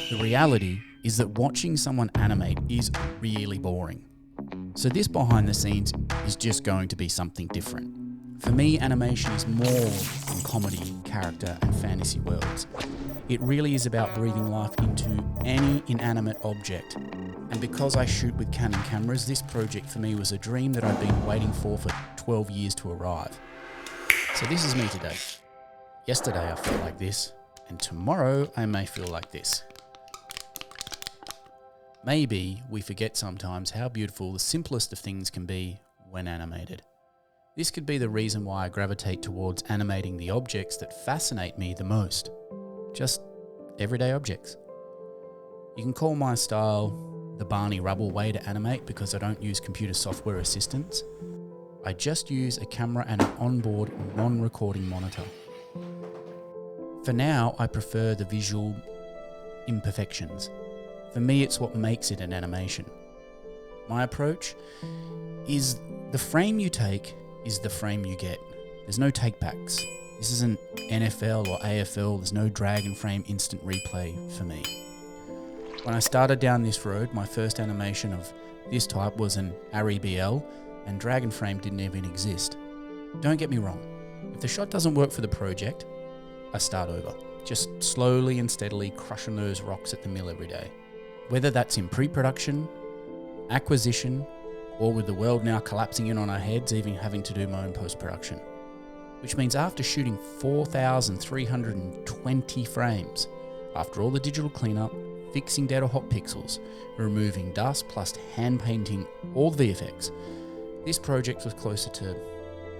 The reality is that watching someone animate is really boring. So this behind the scenes is just going to be something different. For me, animation is more than comedy, character, and fantasy worlds. It really is about breathing life into any inanimate object. And because I shoot with Canon cameras, this project for me was a dream that I've been waiting for 12 years to arrive. So this is me today. Yesterday I felt like this, and tomorrow I may feel like this. Maybe we forget sometimes how beautiful the simplest of things can be when animated. This could be the reason why I gravitate towards animating the objects that fascinate me the most. Just everyday objects. You can call my style the Barney Rubble way to animate because I don't use computer software assistants. I just use a camera and an onboard non-recording monitor. For now, I prefer the visual imperfections. For me, it's what makes it an animation. My approach is the frame you take is the frame you get. There's no takebacks. This isn't NFL or AFL. There's no drag and frame instant replay for me. When I started down this road, my first animation of this type was an REBL, and drag and frame didn't even exist. Don't get me wrong. If the shot doesn't work for the project, I start over. Just slowly and steadily crushing those rocks at the mill every day. Whether that's in pre-production, acquisition, or with the world now collapsing in on our heads, even having to do my own post-production. Which means after shooting 4,320 frames, after all the digital cleanup, fixing dead or hot pixels, removing dust plus hand painting all the VFX, this project was closer to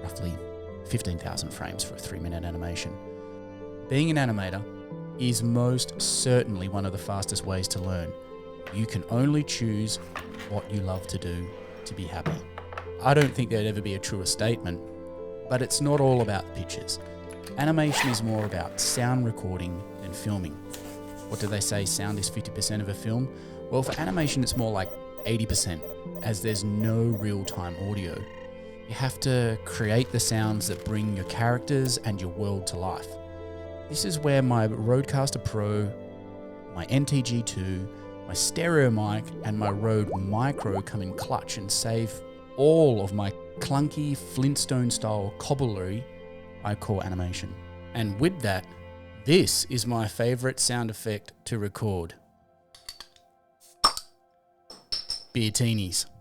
roughly 15,000 frames for a 3-minute animation. Being an animator is most certainly one of the fastest ways to learn. You can only choose what you love to do to be happy. I don't think there'd ever be a truer statement, but it's not all about pictures. Animation is more about sound recording than filming. What do they say, sound is 50% of a film? Well, for animation it's more like 80%, as there's no real-time audio. You have to create the sounds that bring your characters and your world to life. This is where my Rodecaster Pro, my NTG2, my stereo mic, and my Rode Micro come in clutch and save all of my clunky Flintstone-style cobblery I call animation. And with that, this is my favourite sound effect to record. Beertinis.